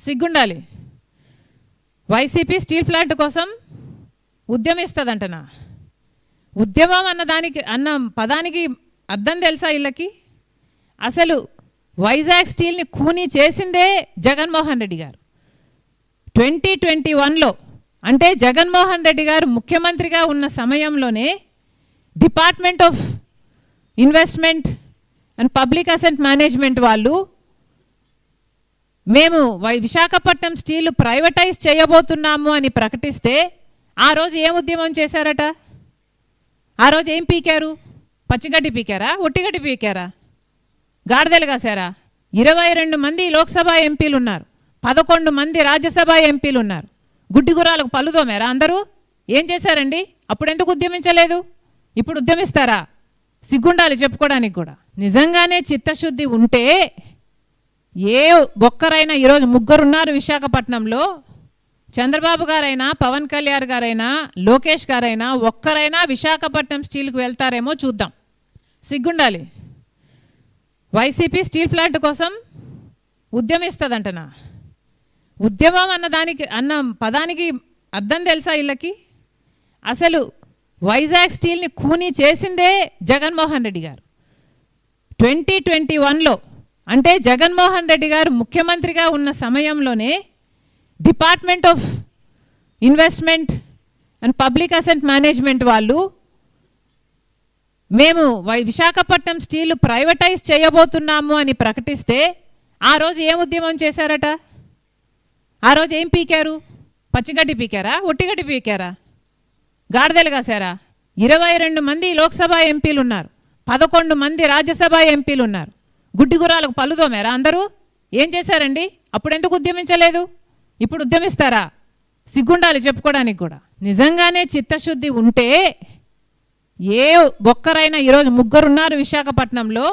సిగ్గుండాలి. YCP steel plant కోసం ఉద్యమిస్తుందంటనా? ఉద్యమం అన్న పదానికి అర్థం తెలుసా వీళ్ళకి? అసలు వైజాగ్ స్టీల్ని ఖూనీ చేసిందే జగన్మోహన్ రెడ్డి గారు. 2021లో అంటే జగన్మోహన్ రెడ్డి గారు ముఖ్యమంత్రిగా ఉన్న సమయంలోనే department of investment and public asset management వాళ్ళు మేము విశాఖపట్నం స్టీల్ ప్రైవేటైజ్ చేయబోతున్నాము అని ప్రకటిస్తే ఆ రోజు ఏం ఉద్యమం చేశారట? ఆ రోజు ఏం పీకారు? పచ్చిగడ్డి పీకారా? ఒట్టిగడ్డి పీకారా? గాడిదలు కాసారా? 22 మంది లోక్సభ ఎంపీలు ఉన్నారు, 11 మంది రాజ్యసభ ఎంపీలు ఉన్నారు. గుడ్డిగురాలకు పలుదోమేరా అందరూ? ఏం చేశారండి? అప్పుడు ఎందుకు ఉద్యమించలేదు? ఇప్పుడు ఉద్యమిస్తారా? సిగ్గుండాలి చెప్పుకోవడానికి కూడా. నిజంగానే చిత్తశుద్ధి ఉంటే ఏ ఒక్కరైనా, ఈరోజు ముగ్గురున్నారు విశాఖపట్నంలో, చంద్రబాబు గారైనా, పవన్ కళ్యాణ్ గారైనా, లోకేష్ గారైనా ఒక్కరైనా విశాఖపట్నం స్టీల్కి వెళ్తారేమో చూద్దాం. సిగ్గుండాలి. వైసీపీ స్టీల్ ప్లాంట్ కోసం ఉద్యమిస్తుందంటనా? ఉద్యమం అన్న పదానికి అర్థం తెలుసా వీళ్ళకి? అసలు వైజాగ్ స్టీల్ని ఖూనీ చేసిందే జగన్మోహన్ రెడ్డి గారు. 2021లో అంటే జగన్మోహన్ రెడ్డి గారు ముఖ్యమంత్రిగా ఉన్న సమయంలోనే department of investment and public asset management వాళ్ళు మేము విశాఖపట్నం స్టీల్ ప్రైవేటైజ్ చేయబోతున్నాము అని ప్రకటిస్తే ఆ రోజు ఏం ఉద్యమం చేశారట? ఆ రోజు ఏం పీకారు? పచ్చిగడ్డి పీకారా? ఒట్టిగడ్డి పీకారా? గాడిదలు కాసారా? 22 మంది లోక్సభ ఎంపీలు ఉన్నారు, 11 మంది రాజ్యసభ ఎంపీలు ఉన్నారు. గుడ్డిగురాలకు పలుదోమేరా అందరూ? ఏం చేశారండి? అప్పుడు ఎందుకు ఉద్యమించలేదు? ఇప్పుడు ఉద్యమిస్తారా? సిగ్గుండాలి చెప్పుకోవడానికి కూడా. నిజంగానే చిత్తశుద్ధి ఉంటే ఏ ఒక్కరైనా, ఈరోజు ముగ్గురున్నారు విశాఖపట్నంలో,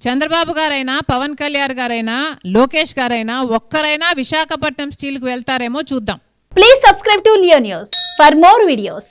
చంద్రబాబు గారైనా, పవన్ కళ్యాణ్ గారైనా, లోకేష్ గారైనా ఒక్కరైనా విశాఖపట్నం స్టీల్కి వెళ్తారేమో చూద్దాం. Please subscribe to Leo news for more videos.